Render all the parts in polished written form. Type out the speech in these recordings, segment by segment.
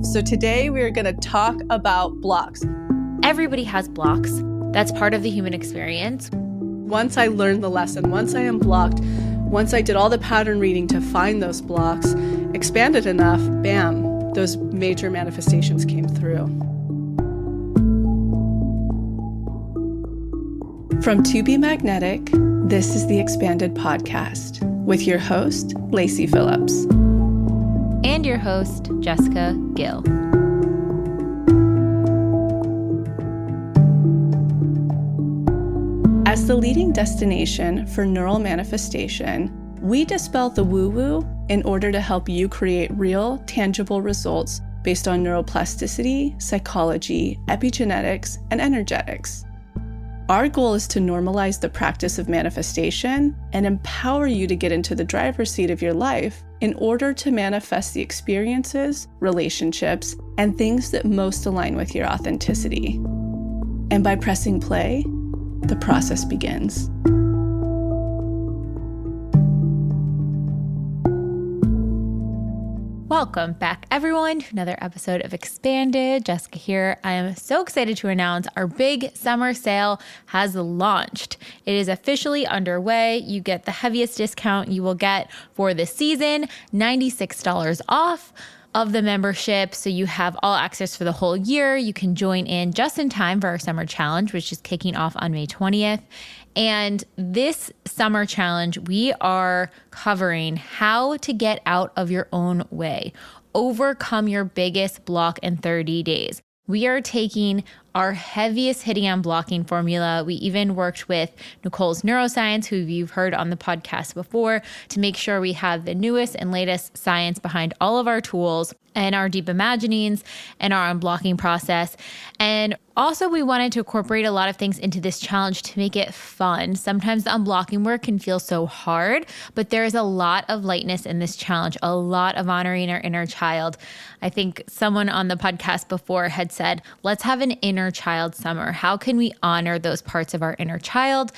So today we are going to talk about blocks. Everybody has blocks. That's part of the human experience. Once I learned the lesson, once I unblocked, once I did all the pattern reading to find those blocks, expanded enough, bam, those major manifestations came through. From To Be Magnetic, this is the Expanded Podcast with your host, Lacy Phillips. And your host, Jessica Gill. As the leading destination for neural manifestation, we dispel the woo-woo in order to help you create real, tangible results based on neuroplasticity, psychology, epigenetics, and energetics. Our goal is to normalize the practice of manifestation and empower you to get into the driver's seat of your life in order to manifest the experiences, relationships, and things that most align with your authenticity. And by pressing play, the process begins. Welcome back, everyone, to another episode of Expanded. Jessica here. I am so excited to announce our big summer sale has launched. It is officially underway. You get the heaviest discount you will get for this season, $96 off of the membership. So you have all access for the whole year. You can join in just in time for our summer challenge, which is kicking off on May 20th. And this summer challenge, we are covering how to get out of your own way, overcome your biggest block in 30 days. We are taking our heaviest hitting unblocking formula. We even worked with Nicole's Neuroscience, who you've heard on the podcast before, to make sure we have the newest and latest science behind all of our tools and our deep imaginings and our unblocking process. And also, we wanted to incorporate a lot of things into this challenge to make it fun. Sometimes the unblocking work can feel so hard, but there is a lot of lightness in this challenge, a lot of honoring our inner child. I think someone on the podcast before had said, let's have an inner child summer. How can we honor those parts of our inner child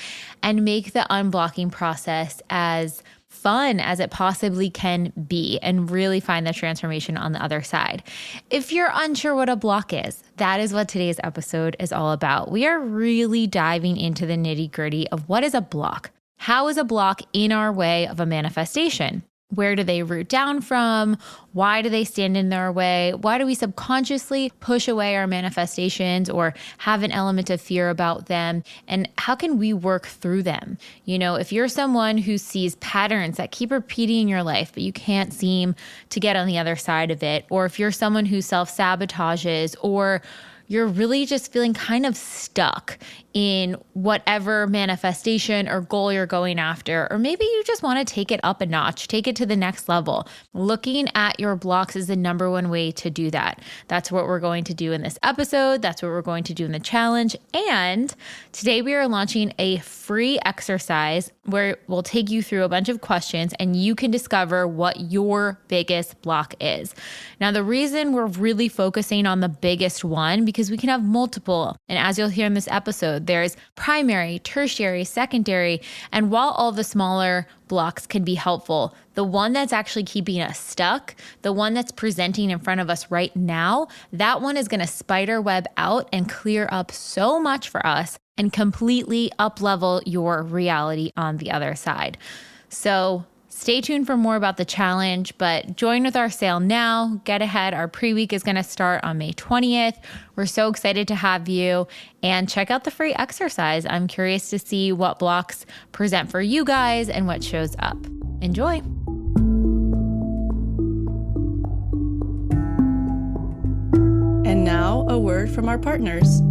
and make the unblocking process as fun as it possibly can be and really find the transformation on the other side? If you're unsure what a block is, that is what today's episode is all about. We are really diving into the nitty-gritty of what is a block. How is a block in our way of a manifestation? Where do they root down from? Why do they stand in our way? Why do we subconsciously push away our manifestations or have an element of fear about them? And how can we work through them? You know, if you're someone who sees patterns that keep repeating in your life, but you can't seem to get on the other side of it, or if you're someone who self-sabotages, or you're really just feeling kind of stuck in whatever manifestation or goal you're going after, or maybe you just want to take it up a notch, take it to the next level. Looking at your blocks is the number one way to do that. That's what we're going to do in this episode. That's what we're going to do in the challenge. And today we are launching a free exercise where we'll take you through a bunch of questions and you can discover what your biggest block is. Now, the reason we're really focusing on the biggest one, because we can have multiple. And as you'll hear in this episode, there's primary, tertiary, secondary, and while all the smaller blocks can be helpful, the one that's actually keeping us stuck, the one that's presenting in front of us right now, that one is going to spider web out and clear up so much for us and completely up-level your reality on the other side. So stay tuned for more about the challenge, but join with our sale now. Get ahead. Our pre-week is going to start on May 20th. We're so excited to have you, and check out the free exercise. I'm curious to see what blocks present for you guys and what shows up. Enjoy. And now a word from our partners.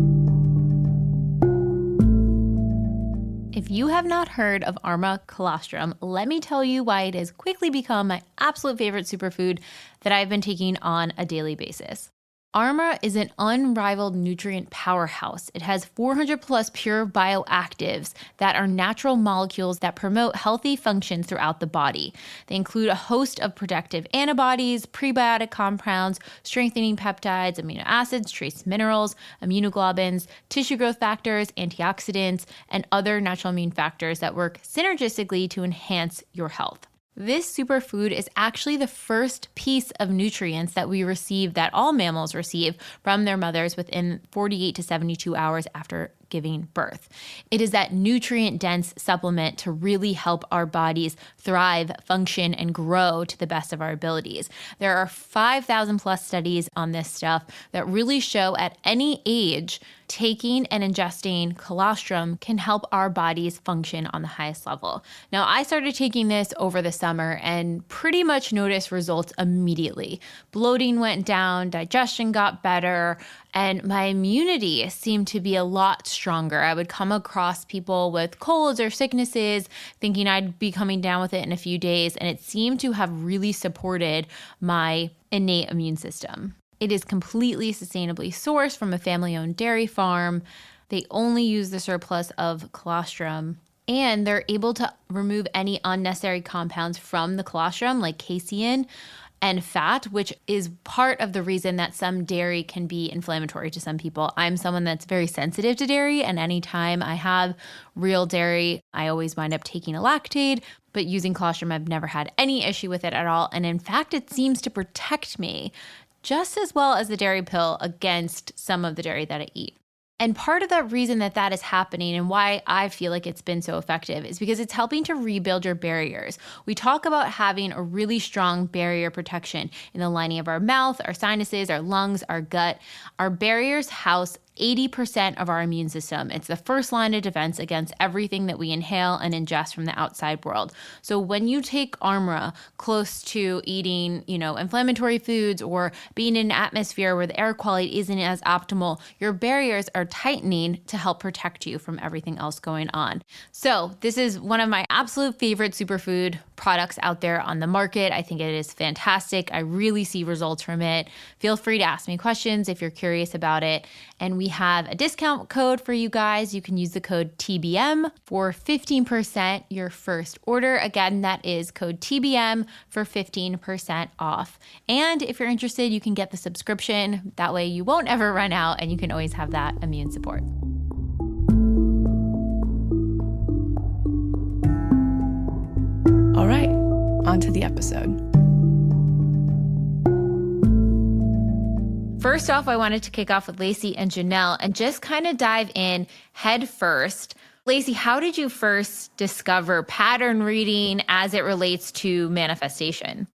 If you have not heard of Arma colostrum, let me tell you why it has quickly become my absolute favorite superfood that I've been taking on a daily basis. Arma is an unrivaled nutrient powerhouse. It has 400 plus pure bioactives that are natural molecules that promote healthy functions throughout the body. They include a host of protective antibodies, prebiotic compounds, strengthening peptides, amino acids, trace minerals, immunoglobulins, tissue growth factors, antioxidants, and other natural immune factors that work synergistically to enhance your health. This superfood is actually the first piece of nutrients that we receive, that all mammals receive from their mothers within 48 to 72 hours after giving birth. It is that nutrient-dense supplement to really help our bodies thrive, function, and grow to the best of our abilities. There are 5,000 plus studies on this stuff that really show at any age, taking and ingesting colostrum can help our bodies function on the highest level. Now, I started taking this over the summer and pretty much noticed results immediately. Bloating went down, digestion got better, and my immunity seemed to be a lot stronger. I would come across people with colds or sicknesses thinking I'd be coming down with it in a few days, and it seemed to have really supported my innate immune system. It is completely sustainably sourced from a family-owned dairy farm. They only use the surplus of colostrum, and they're able to remove any unnecessary compounds from the colostrum, like casein and fat, which is part of the reason that some dairy can be inflammatory to some people. I'm someone that's very sensitive to dairy, and anytime I have real dairy, I always wind up taking a lactate, but using colostrum, I've never had any issue with it at all. And in fact, it seems to protect me just as well as the dairy pill against some of the dairy that I eat. And part of the reason that that is happening and why I feel like it's been so effective is because it's helping to rebuild your barriers. We talk about having a really strong barrier protection in the lining of our mouth, our sinuses, our lungs, our gut. Our barriers house 80% of our immune system. It's the first line of defense against everything that we inhale and ingest from the outside world. So when you take Armra close to eating, inflammatory foods or being in an atmosphere where the air quality isn't as optimal, your barriers are tightening to help protect you from everything else going on. So this is one of my absolute favorite superfood products out there on the market. I think it is fantastic. I really see results from it. Feel free to ask me questions if you're curious about it. And we have a discount code for you guys. You can use the code TBM for 15% your first order. Again, that is code TBM for 15% off. And if you're interested, you can get the subscription. That way you won't ever run out and you can always have that immune support. All right, on to the episode. First off, I wanted to kick off with Lacy and Janelle and just kind of dive in head first. Lacy, how did you first discover pattern reading as it relates to manifestation?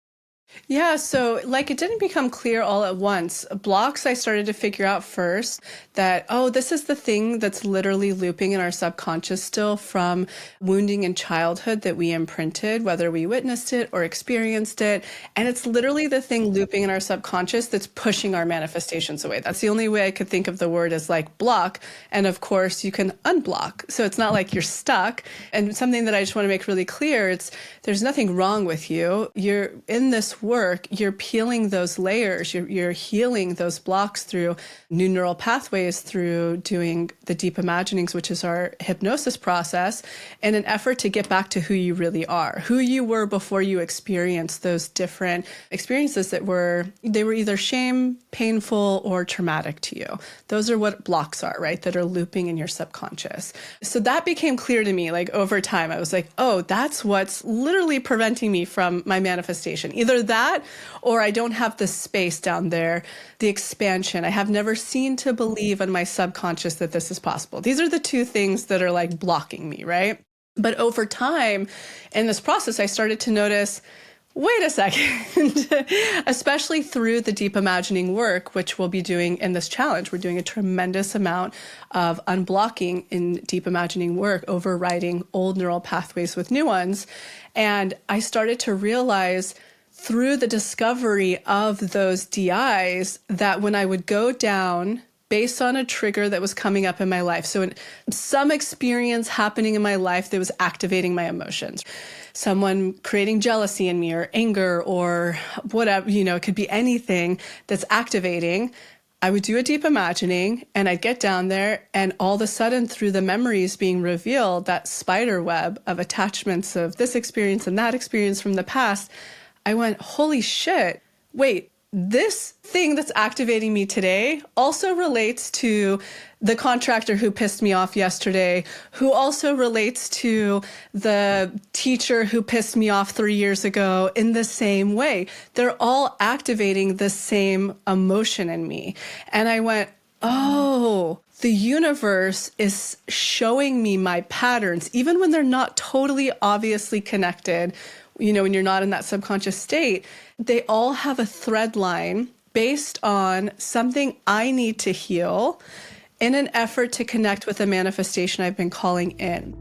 Yeah, so it didn't become clear all at once. Blocks, I started to figure out first that, this is the thing that's literally looping in our subconscious still from wounding in childhood that we imprinted, whether we witnessed it or experienced it. And it's literally the thing looping in our subconscious that's pushing our manifestations away. That's the only way I could think of the word as block. And of course, you can unblock. So it's not like you're stuck. And something that I just want to make really clear, there's nothing wrong with you. You're in this work, you're peeling those layers, you're healing those blocks through new neural pathways, through doing the deep imaginings, which is our hypnosis process, in an effort to get back to who you really are, who you were before you experienced those different experiences that were either shame, painful, or traumatic to you. Those are what blocks are, right? That are looping in your subconscious. So that became clear to me, over time. I was like, that's what's literally preventing me from my manifestation. Either that, or I don't have the space down there, the expansion. I have never seen to believe in my subconscious that this is possible. These are the two things that are blocking me, right? But over time, in this process, I started to notice, wait a second, especially through the deep imagining work, which we'll be doing in this challenge. We're doing a tremendous amount of unblocking in deep imagining work, overriding old neural pathways with new ones. And I started to realize through the discovery of those DIs that when I would go down based on a trigger that was coming up in my life, so some experience happening in my life that was activating my emotions, someone creating jealousy in me or anger or whatever, it could be anything that's activating, I would do a deep imagining and I'd get down there and all of a sudden through the memories being revealed, that spider web of attachments of this experience and that experience from the past, I went, holy shit, wait, this thing that's activating me today also relates to the contractor who pissed me off yesterday, who also relates to the teacher who pissed me off 3 years ago in the same way. They're all activating the same emotion in me. And I went, oh, the universe is showing me my patterns, even when they're not totally obviously connected. When you're not in that subconscious state, they all have a thread line based on something I need to heal in an effort to connect with a manifestation I've been calling in.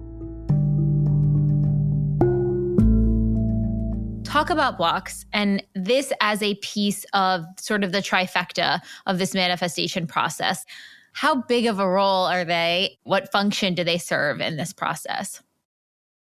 Talk about blocks and this as a piece of sort of the trifecta of this manifestation process. How big of a role are they? What function do they serve in this process?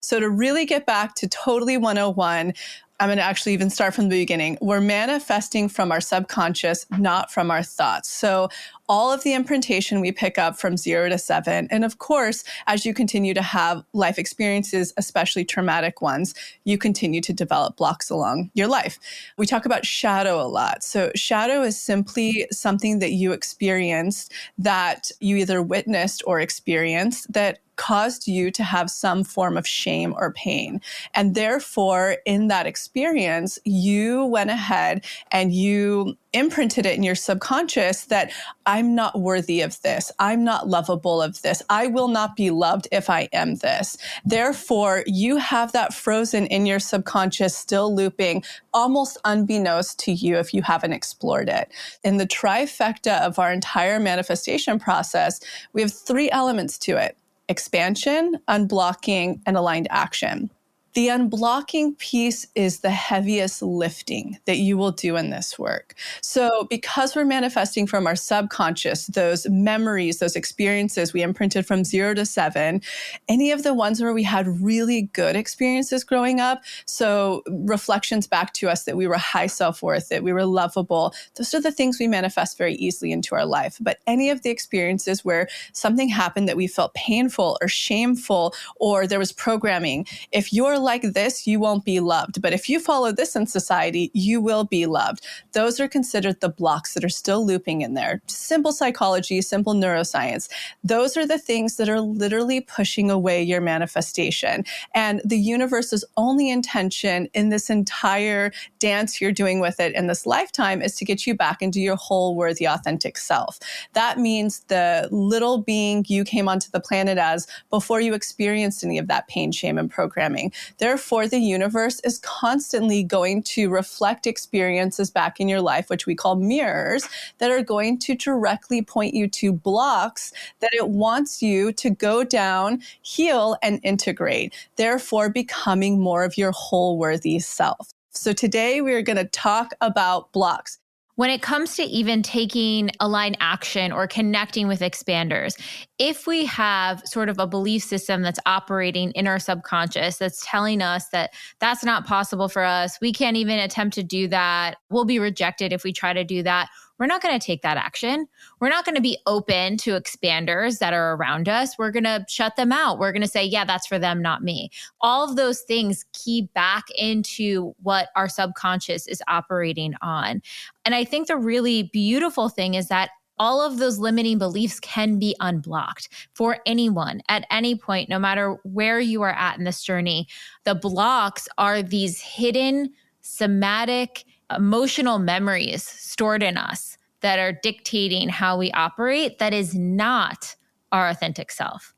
So to really get back to totally 101, I'm going to actually even start from the beginning. We're manifesting from our subconscious, not from our thoughts. So all of the imprintation we pick up from 0 to 7. And of course, as you continue to have life experiences, especially traumatic ones, you continue to develop blocks along your life. We talk about shadow a lot. So shadow is simply something that you experienced, that you either witnessed or experienced, that caused you to have some form of shame or pain. And therefore, in that experience, you went ahead and you imprinted it in your subconscious that I'm not worthy of this. I'm not lovable of this. I will not be loved if I am this. Therefore, you have that frozen in your subconscious, still looping, almost unbeknownst to you if you haven't explored it. In the trifecta of our entire manifestation process, we have 3 elements to it: expansion, unblocking, and aligned action. The unblocking piece is the heaviest lifting that you will do in this work. So because we're manifesting from our subconscious, those memories, those experiences we imprinted from 0 to 7, any of the ones where we had really good experiences growing up, so reflections back to us that we were high self-worth, that we were lovable, those are the things we manifest very easily into our life. But any of the experiences where something happened that we felt painful or shameful, or there was programming, if you're like this, you won't be loved. But if you follow this in society, you will be loved. Those are considered the blocks that are still looping in there. Simple psychology, simple neuroscience. Those are the things that are literally pushing away your manifestation. And the universe's only intention in this entire dance you're doing with it in this lifetime is to get you back into your whole, worthy, authentic self. That means the little being you came onto the planet as before you experienced any of that pain, shame, and programming. Therefore, the universe is constantly going to reflect experiences back in your life, which we call mirrors, that are going to directly point you to blocks that it wants you to go down, heal, and integrate, therefore becoming more of your whole worthy self. So today we are going to talk about blocks. When it comes to even taking aligned action or connecting with expanders, if we have sort of a belief system that's operating in our subconscious, that's telling us that that's not possible for us, we can't even attempt to do that, we'll be rejected if we try to do that, we're not going to take that action. We're not going to be open to expanders that are around us. We're going to shut them out. We're going to say, yeah, that's for them, not me. All of those things key back into what our subconscious is operating on. And I think the really beautiful thing is that all of those limiting beliefs can be unblocked for anyone at any point, no matter where you are at in this journey. The blocks are these hidden, somatic, emotional memories stored in us that are dictating how we operate. That is not our authentic self.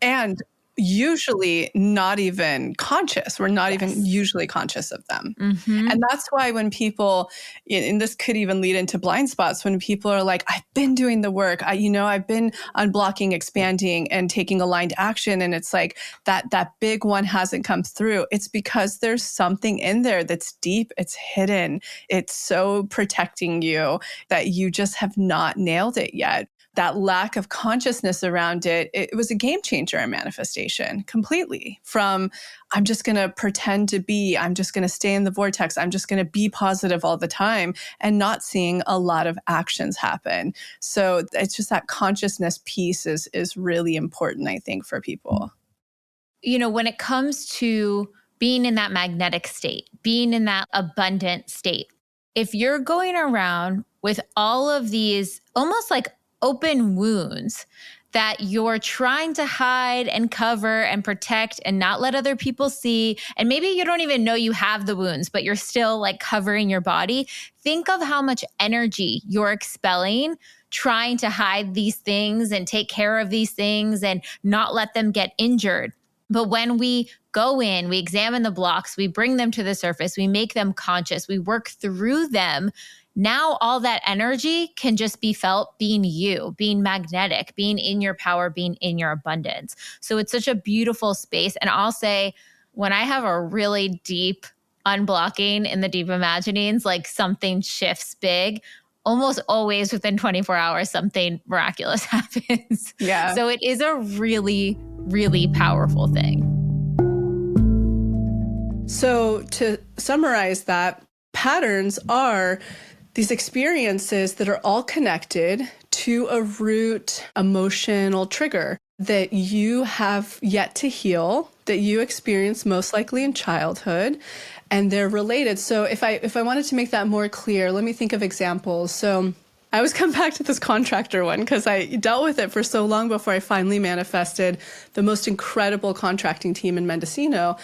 And usually not even conscious. We're not even usually conscious of them. Mm-hmm. And that's why when people, and this could even lead into blind spots, when people are like, I've been doing the work, I've been unblocking, expanding, and taking aligned action. And it's like that big one hasn't come through. It's because there's something in there that's deep, it's hidden, it's so protecting you that you just have not nailed it yet. That lack of consciousness around it, it was a game changer in manifestation completely. From, I'm just going to pretend to be, I'm just going to stay in the vortex, I'm just going to be positive all the time, and not seeing a lot of actions happen. So it's just that consciousness piece is really important, I think, for people. When it comes to being in that magnetic state, being in that abundant state, if you're going around with all of these almost like open wounds that you're trying to hide and cover and protect and not let other people see, and maybe you don't even know you have the wounds, but you're still like covering your body, think of how much energy you're expelling trying to hide these things and take care of these things and not let them get injured. But when we go in, we examine the blocks, we bring them to the surface, we make them conscious, we work through them. Now all that energy can just be felt being you, being magnetic, being in your power, being in your abundance. So it's such a beautiful space. And I'll say, when I have a really deep unblocking in the deep imaginings, like something shifts big, almost always within 24 hours, something miraculous happens. Yeah. So it is a really, really powerful thing. So to summarize that, patterns are these experiences that are all connected to a root emotional trigger that you have yet to heal, that you experienced most likely in childhood, and they're related. So if I wanted to make that more clear, let me think of examples. So I always come back to this contractor one because I dealt with it for so long before I finally manifested the most incredible contracting team in Mendocino.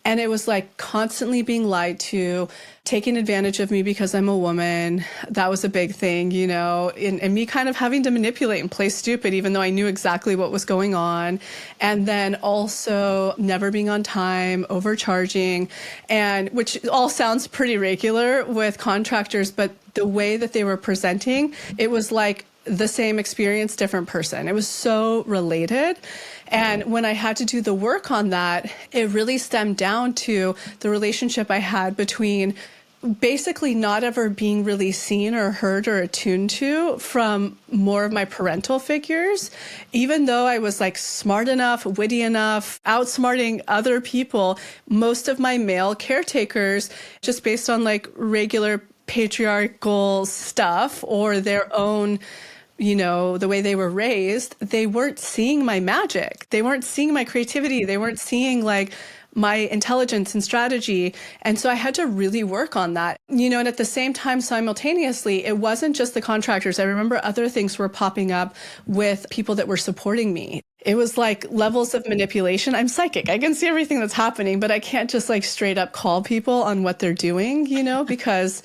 And it was like constantly being lied to, taking advantage of me because I'm a woman. That was a big thing, you know, and me kind of having to manipulate and play stupid, even though I knew exactly what was going on. And then also never being on time, overcharging, and which all sounds pretty regular with contractors, but the way that they were presenting, it was like the same experience, different person. It was so related. And when I had to do the work on that, it really stemmed down to the relationship I had between basically not ever being really seen or heard or attuned to from more of my parental figures. Even though I was like smart enough, witty enough, outsmarting other people, most of my male caretakers, just based on like regular patriarchal stuff or their own, you know, the way they were raised, they weren't seeing my magic. They weren't seeing my creativity. They weren't seeing like my intelligence and strategy. And so I had to really work on that, you know, and at the same time, simultaneously, it wasn't just the contractors. I remember other things were popping up with people that were supporting me. It was like levels of manipulation. I'm psychic. I can see everything that's happening, but I can't just like straight up call people on what they're doing, you know, because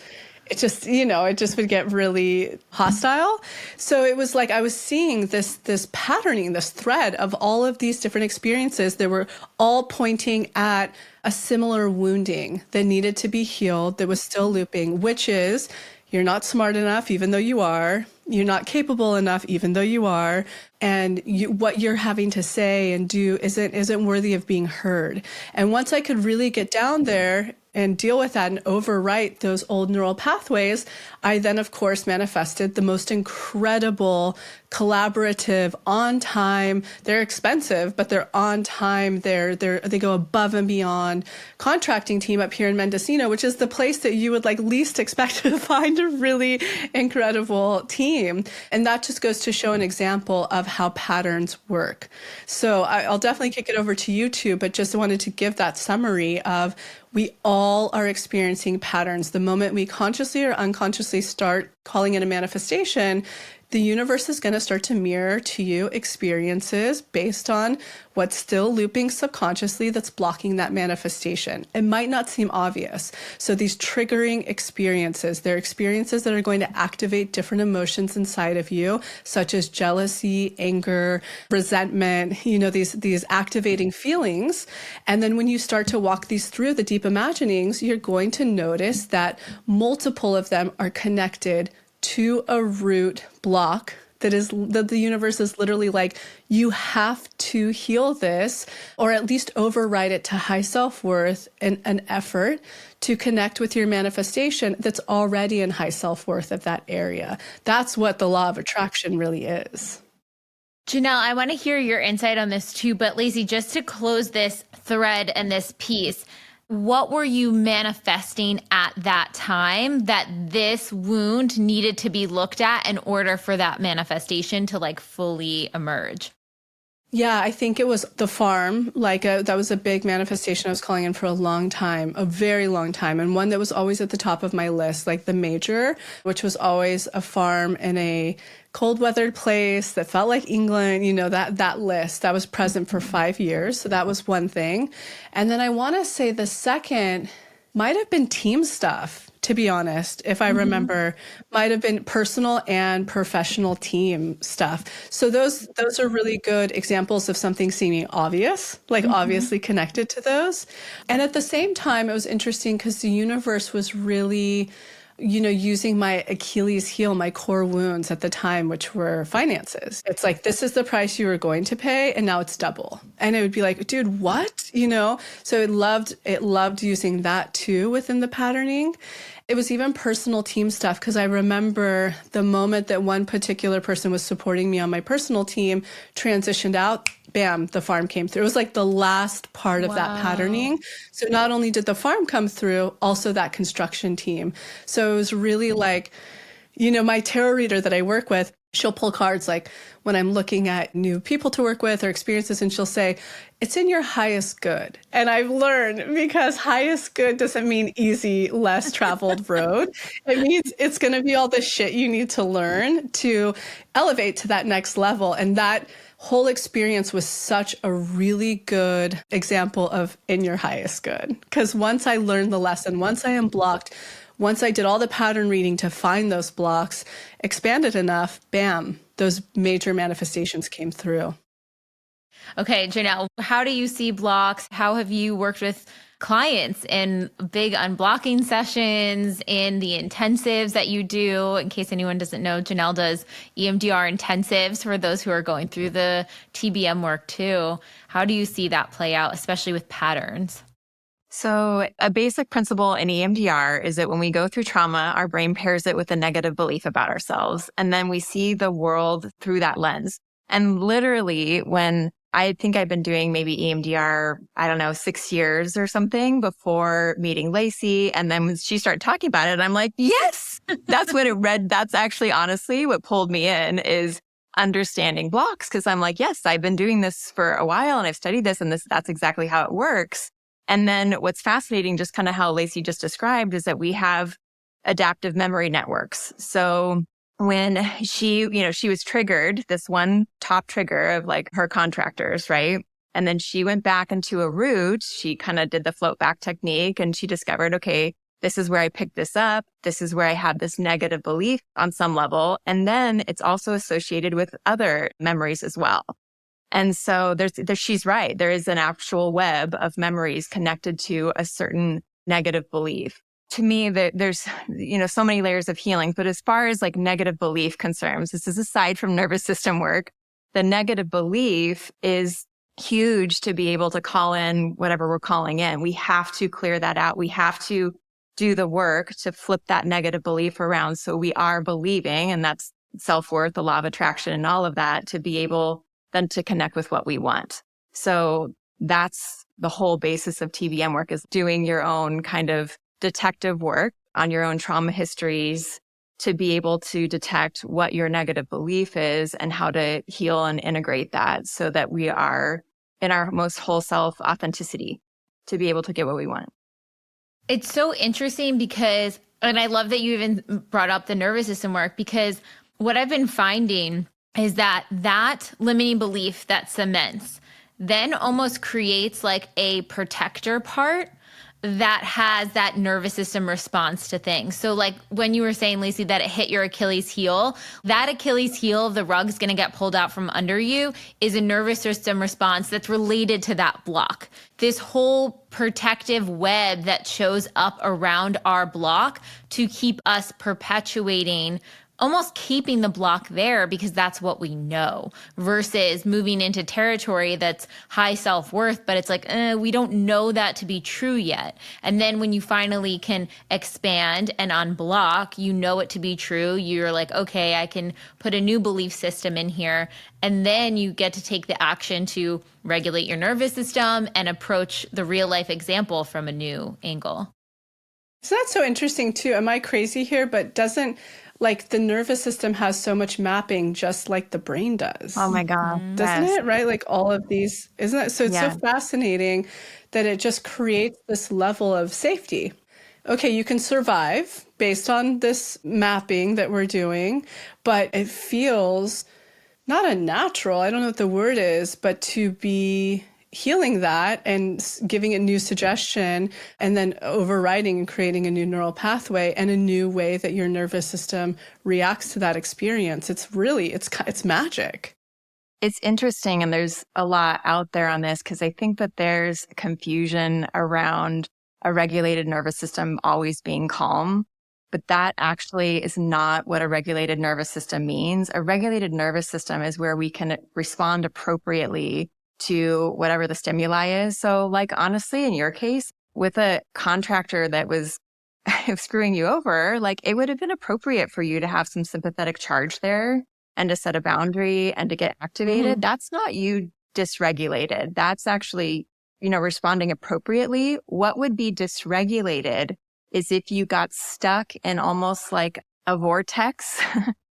it just, you know, it just would get really hostile. So it was like I was seeing this patterning, this thread of all of these different experiences that were all pointing at a similar wounding that needed to be healed, that was still looping, which is you're not smart enough, even though you are. You're not capable enough, even though you are. And what you're having to say and do isn't worthy of being heard. And once I could really get down there and deal with that and overwrite those old neural pathways, I then, of course, manifested the most incredible, collaborative, on time. They're expensive, but they're on time. They go above and beyond contracting team up here in Mendocino, which is the place that you would like least expect to find a really incredible team. And that just goes to show an example of how patterns work. So I'll definitely kick it over to you two, but just wanted to give that summary of we all are experiencing patterns. The moment we consciously or unconsciously start calling it a manifestation, the universe is going to start to mirror to you experiences based on what's still looping subconsciously that's blocking that manifestation. It might not seem obvious. So these triggering experiences, they're experiences that are going to activate different emotions inside of you, such as jealousy, anger, resentment, you know, these activating feelings. And then when you start to walk these through the deep imaginings, you're going to notice that multiple of them are connected to a root block that the universe is literally like, you have to heal this, or at least override it to high self-worth and an effort to connect with your manifestation that's already in high self-worth of that area. That's what the law of attraction really is. Janelle, I want to hear your insight on this too, but Lacy, just to close this thread and this piece, what were you manifesting at that time that this wound needed to be looked at in order for that manifestation to like fully emerge? Yeah, I think it was the farm. That was a big manifestation I was calling in for a long time, a very long time. And one that was always at the top of my list, like the major, which was always a farm in a cold weathered place that felt like England, that list that was present for 5 years. So that was one thing. And then I want to say the second might have been team stuff, to be honest, if I remember, might have been personal and professional team stuff. So those are really good examples of something seeming obvious, like obviously connected to those. And at the same time, it was interesting because the universe was really, using my Achilles heel, my core wounds at the time, which were finances. It's like, this is the price you were going to pay, and now it's double. And it would be like, dude, what? So it loved using that too within the patterning. It was even personal team stuff because I remember the moment that one particular person was supporting me on my personal team transitioned out, bam, the farm came through. It was like the last part of that patterning. So not only did the farm come through, also that construction team. So it was really like, my tarot reader that I work with, she'll pull cards like when I'm looking at new people to work with or experiences, and she'll say, it's in your highest good. And I've learned because highest good doesn't mean easy, less traveled road. It means it's going to be all the shit you need to learn to elevate to that next level. And that whole experience was such a really good example of in your highest good. Because once I learned the lesson, once I unblocked, once I did all the pattern reading to find those blocks, expanded enough, bam, those major manifestations came through. Okay, Janelle, how do you see blocks? How have you worked with clients in big unblocking sessions, in the intensives that you do? In case anyone doesn't know, Janelle does EMDR intensives for those who are going through the TBM work too. How do you see that play out, especially with patterns? So a basic principle in EMDR is that when we go through trauma, our brain pairs it with a negative belief about ourselves. And then we see the world through that lens. And literally, when I think I've been doing maybe EMDR, 6 years or something before meeting Lacy. And then when she started talking about it, I'm like, yes, that's what it read. That's actually honestly what pulled me in is understanding blocks. Cause I'm like, yes, I've been doing this for a while and I've studied this and that's exactly how it works. And then what's fascinating, just kind of how Lacy just described, is that we have adaptive memory networks. So when she was triggered, this one top trigger of like her contractors, right? And then she went back into a root. She kind of did the float back technique and she discovered, okay, this is where I picked this up. This is where I have this negative belief on some level. And then it's also associated with other memories as well. And so she's right. There is an actual web of memories connected to a certain negative belief. To me, there's, so many layers of healing. But as far as like negative belief concerns, this is aside from nervous system work, the negative belief is huge to be able to call in whatever we're calling in. We have to clear that out. We have to do the work to flip that negative belief around. So we are believing, and that's self-worth, the law of attraction and all of that, to be able then to connect with what we want. So that's the whole basis of TBM work, is doing your own kind of detective work on your own trauma histories to be able to detect what your negative belief is and how to heal and integrate that so that we are in our most whole self authenticity to be able to get what we want. It's so interesting because, and I love that you even brought up the nervous system work, because what I've been finding is that limiting belief that cements then almost creates like a protector part that has that nervous system response to things. So like when you were saying, Lacy, that it hit your Achilles heel, that Achilles heel, the rug's going to get pulled out from under you, is a nervous system response that's related to that block. This whole protective web that shows up around our block to keep us perpetuating, almost keeping the block there because that's what we know, versus moving into territory that's high self-worth, but it's like, we don't know that to be true yet. And then when you finally can expand and unblock, you know it to be true. You're like, okay, I can put a new belief system in here. And then you get to take the action to regulate your nervous system and approach the real life example from a new angle. So that's so interesting too. Am I crazy here? But Like the nervous system has so much mapping just like the brain does. Oh my God. Doesn't Yes. it? Right? Like all of these, isn't it? So it's so Yeah. fascinating that it just creates this level of safety. Okay, you can survive based on this mapping that we're doing, but it feels not unnatural. I don't know what the word is, but to be healing that and giving it new suggestion and then overriding and creating a new neural pathway and a new way that your nervous system reacts to that experience. It's really, it's magic. It's interesting. And there's a lot out there on this because I think that there's confusion around a regulated nervous system always being calm. But that actually is not what a regulated nervous system means. A regulated nervous system is where we can respond appropriately to whatever the stimuli is. So like, honestly, in your case, with a contractor that was screwing you over, like it would have been appropriate for you to have some sympathetic charge there and to set a boundary and to get activated. That's not you dysregulated. That's actually, responding appropriately. What would be dysregulated is if you got stuck in almost like a vortex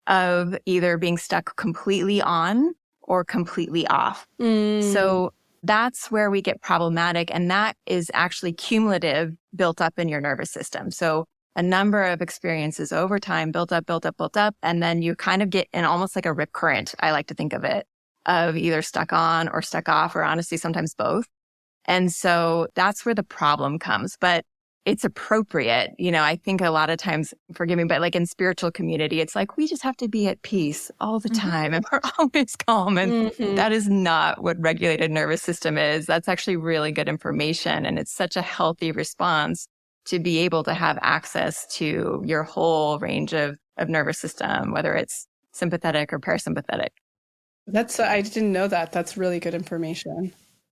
of either being stuck completely on or completely off. So that's where we get problematic. And that is actually cumulative built up in your nervous system. So a number of experiences over time built up. And then you kind of get in almost like a rip current, I like to think of it, of either stuck on or stuck off, or honestly, sometimes both. And so that's where the problem comes. But it's appropriate. I think a lot of times, forgive me, but like in spiritual community, it's like, we just have to be at peace all the time and we're always calm. And that is not what regulated nervous system is. That's actually really good information. And it's such a healthy response to be able to have access to your whole range of nervous system, whether it's sympathetic or parasympathetic. I didn't know that. That's really good information.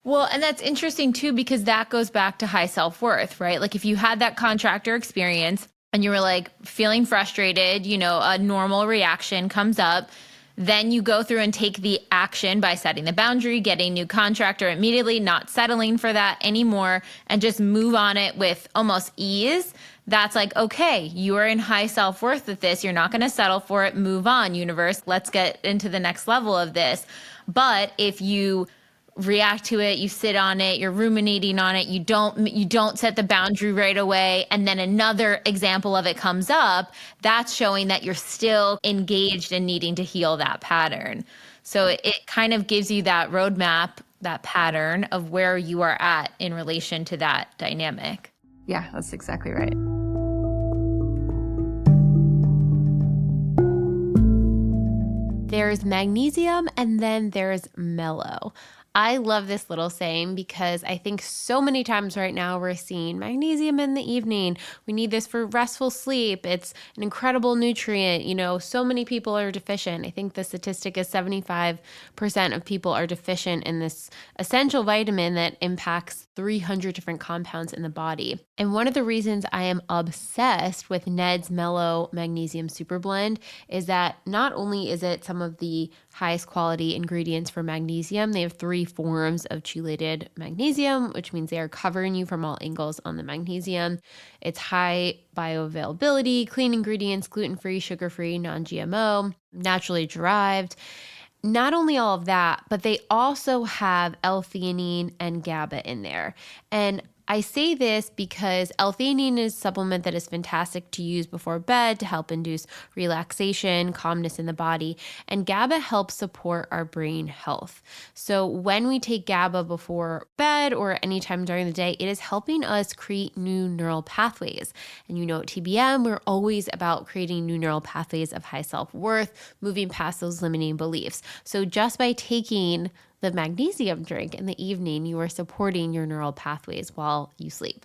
Well, and that's interesting too, because that goes back to high self-worth, right? Like if you had that contractor experience and you were like feeling frustrated, a normal reaction comes up, then you go through and take the action by setting the boundary, getting new contractor immediately, not settling for that anymore, and just move on it with almost ease. That's like, okay, you are in high self-worth with this. You're not going to settle for it. Move on, universe. Let's get into the next level of this. But if you react to it, you sit on it, you're ruminating on it, you don't set the boundary right away, and then another example of it comes up, that's showing that you're still engaged in needing to heal that pattern. So it kind of gives you that roadmap, that pattern of where you are at in relation to that dynamic. Yeah, that's exactly right. There's magnesium and then there's mellow. I love this little saying because I think so many times right now we're seeing magnesium in the evening. We need this for restful sleep. It's an incredible nutrient. So many people are deficient. I think the statistic is 75% of people are deficient in this essential vitamin that impacts 300 different compounds in the body. And one of the reasons I am obsessed with Ned's Mellow Magnesium Super Blend is that not only is it some of the highest quality ingredients for magnesium, they have 3 forms of chelated magnesium, which means they are covering you from all angles on the magnesium. It's high bioavailability, clean ingredients, gluten-free, sugar-free, non-GMO, naturally derived. Not only all of that, but they also have L-theanine and GABA in there. And I say this because L-theanine is a supplement that is fantastic to use before bed to help induce relaxation, calmness in the body, and GABA helps support our brain health. So when we take GABA before bed or anytime during the day, it is helping us create new neural pathways. And at TBM, we're always about creating new neural pathways of high self-worth, moving past those limiting beliefs. So just by taking the magnesium drink in the evening, you are supporting your neural pathways while you sleep.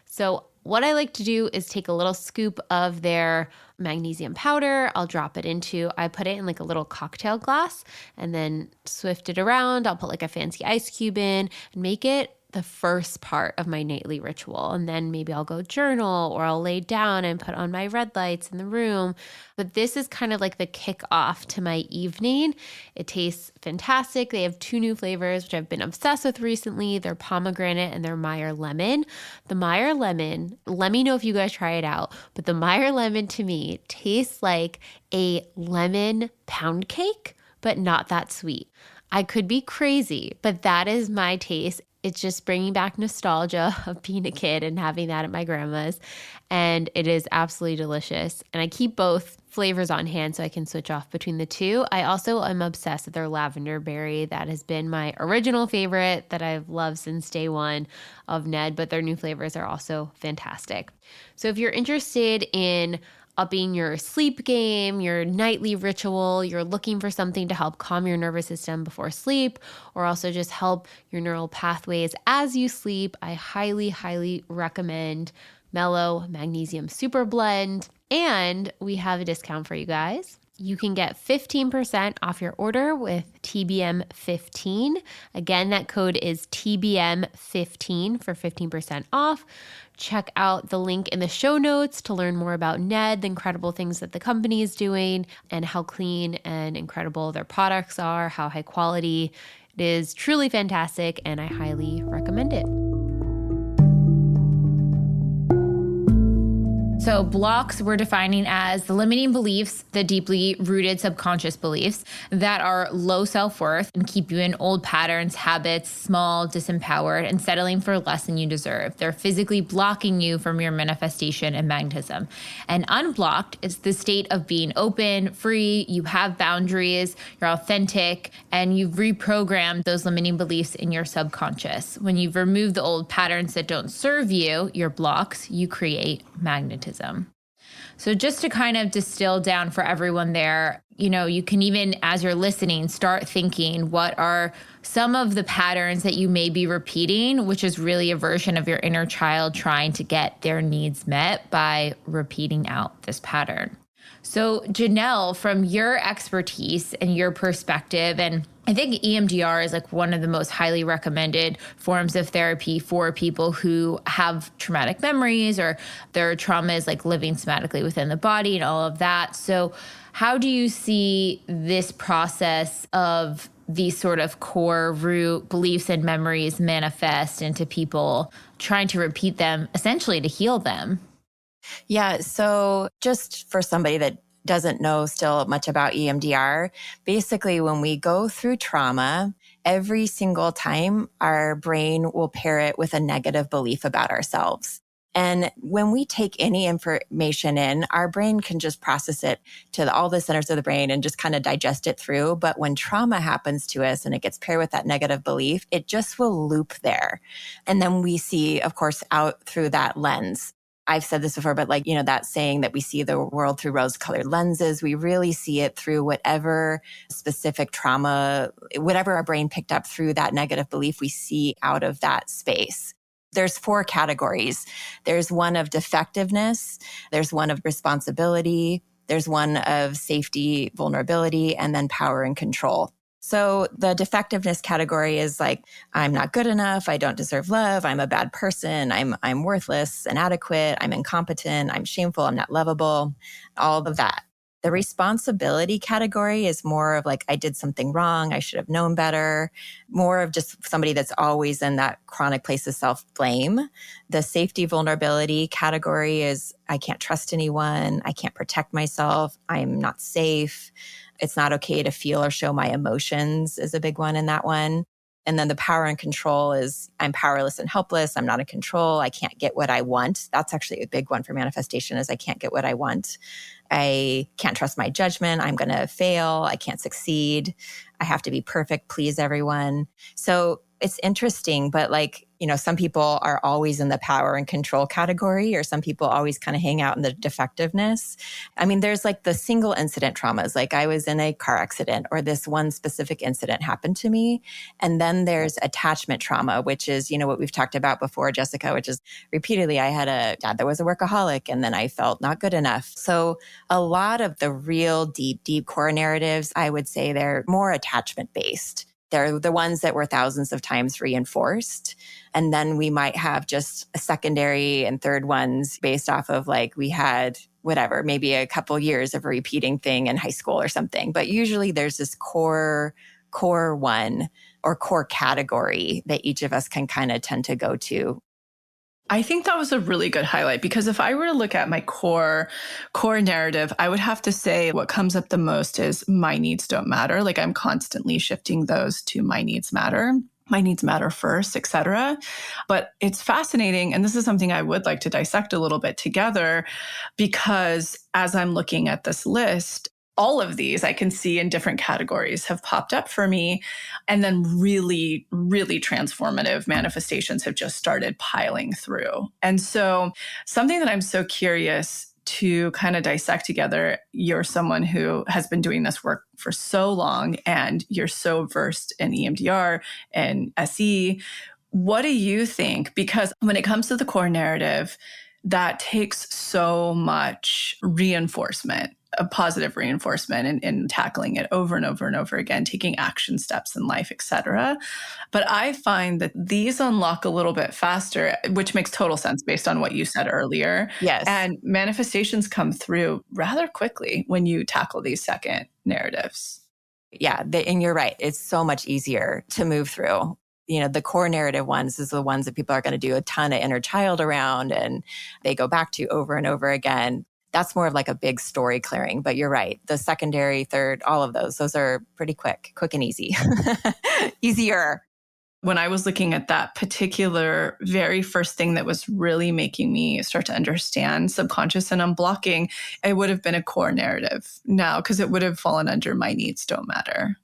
So what I like to do is take a little scoop of their magnesium powder. I put it in like a little cocktail glass and then swift it around. I'll put like a fancy ice cube in and make it the first part of my nightly ritual. And then maybe I'll go journal or I'll lay down and put on my red lights in the room. But this is kind of like the kickoff to my evening. It tastes fantastic. They have 2 new flavors, which I've been obsessed with recently. They're pomegranate and they're Meyer lemon. The Meyer lemon, let me know if you guys try it out, but the Meyer lemon to me tastes like a lemon pound cake, but not that sweet. I could be crazy, but that is my taste. It's just bringing back nostalgia of being a kid and having that at my grandma's. And it is absolutely delicious. And I keep both flavors on hand so I can switch off between the two. I also am obsessed with their lavender berry. That has been my original favorite that I've loved since day one of Ned, but their new flavors are also fantastic. So if you're interested in upping your sleep game, your nightly ritual, you're looking for something to help calm your nervous system before sleep, or also just help your neural pathways as you sleep, I highly, highly recommend Mellow Magnesium Super Blend. And we have a discount for you guys. You can get 15% off your order with TBM15. Again, that code is TBM15 for 15% off. Check out the link in the show notes to learn more about Ned, the incredible things that the company is doing, and how clean and incredible their products are, how high quality. It is truly fantastic, and I highly recommend it. So blocks we're defining as the limiting beliefs, the deeply rooted subconscious beliefs that are low self-worth and keep you in old patterns, habits, small, disempowered, and settling for less than you deserve. They're physically blocking you from your manifestation and magnetism. And unblocked is the state of being open, free, you have boundaries, you're authentic, and you've reprogrammed those limiting beliefs in your subconscious. When you've removed the old patterns that don't serve you, your blocks, you create magnetism. So just to kind of distill down for everyone there, you can even, as you're listening, start thinking, what are some of the patterns that you may be repeating, which is really a version of your inner child trying to get their needs met by repeating out this pattern. So Janelle, from your expertise and your perspective, and I think EMDR is like one of the most highly recommended forms of therapy for people who have traumatic memories or their trauma is like living somatically within the body and all of that. So how do you see this process of these sort of core root beliefs and memories manifest into people trying to repeat them, essentially to heal them? Yeah. So just for somebody that doesn't know still much about EMDR, basically when we go through trauma, every single time our brain will pair it with a negative belief about ourselves. And when we take any information in, our brain can just process it to all the centers of the brain and just kind of digest it through. But when trauma happens to us and it gets paired with that negative belief, it just will loop there. And then we see, of course, out through that lens. I've said this before, but that saying that we see the world through rose-colored lenses, we really see it through whatever specific trauma, whatever our brain picked up through that negative belief, we see out of that space. There's 4 categories. There's one of defectiveness. There's one of responsibility. There's one of safety, vulnerability, and then power and control. So the defectiveness category is like, I'm not good enough. I don't deserve love. I'm a bad person. I'm worthless, inadequate. I'm incompetent. I'm shameful. I'm not lovable. All of that. The responsibility category is more of like, I did something wrong. I should have known better. More of just somebody that's always in that chronic place of self-blame. The safety vulnerability category is, I can't trust anyone. I can't protect myself. I'm not safe. It's not okay to feel or show my emotions is a big one in that one. And then the power and control is, I'm powerless and helpless. I'm not in control. I can't get what I want. That's actually a big one for manifestation is I can't get what I want. I can't trust my judgment. I'm going to fail. I can't succeed. I have to be perfect, please everyone. So it's interesting, but some people are always in the power and control category, or some people always kind of hang out in the defectiveness. I mean, there's like the single incident traumas, like I was in a car accident or this one specific incident happened to me. And then there's attachment trauma, which is, what we've talked about before, Jessica, which is repeatedly, I had a dad that was a workaholic and then I felt not good enough. So a lot of the real deep core narratives, I would say they're more attachment based. They're the ones that were thousands of times reinforced. And then we might have just a secondary and third ones based off of like we had whatever, maybe a couple years of a repeating thing in high school or something. But usually there's this core one or core category that each of us can kind of tend to go to. I think that was a really good highlight, because if I were to look at my core narrative, I would have to say what comes up the most is my needs don't matter. Like I'm constantly shifting those to my needs matter first, et cetera. But it's fascinating. And this is something I would like to dissect a little bit together, because as I'm looking at this list, all of these I can see in different categories have popped up for me. And then really, really transformative manifestations have just started piling through. And so something that I'm so curious to kind of dissect together, you're someone who has been doing this work for so long and you're so versed in EMDR and SE. What do you think? Because when it comes to the core narrative, that takes so much reinforcement, a positive reinforcement in tackling it over and over and over again, taking action steps in life, et cetera. But I find that these unlock a little bit faster, which makes total sense based on what you said earlier. Yes. And manifestations come through rather quickly when you tackle these second narratives. Yeah. And you're right. It's so much easier to move through. You know, the core narrative ones is the ones that people are going to do a ton of inner child around and they go back to over and over again. That's more of like a big story clearing, but you're right. The secondary, third, all of those are pretty quick and easy. Easier. When I was looking at that particular very first thing that was really making me start to understand subconscious and unblocking, it would have been a core narrative now, because it would have fallen under my needs don't matter.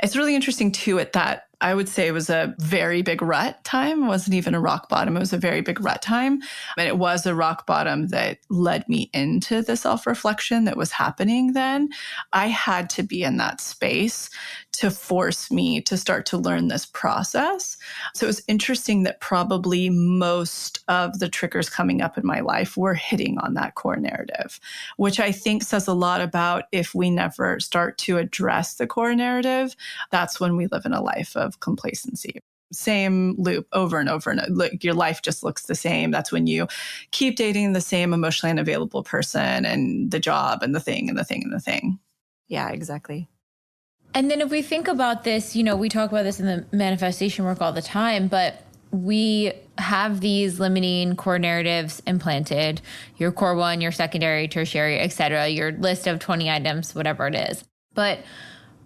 It's really interesting too at that. I would say it was a very big rut time. It wasn't even a rock bottom. It was a very big rut time. And it was a rock bottom that led me into the self-reflection that was happening then. I had to be in that space to force me to start to learn this process. So it was interesting that probably most of the triggers coming up in my life were hitting on that core narrative, which I think says a lot about if we never start to address the core narrative, that's when we live in a life of complacency. Same loop over and over. And like your life just looks the same. That's when you keep dating the same emotionally unavailable person and the job and the thing and the thing and the thing. Yeah, exactly. And then if we think about this, we talk about this in the manifestation work all the time, but we have these limiting core narratives implanted, your core one, your secondary, tertiary, et cetera, your list of 20 items, whatever it is. But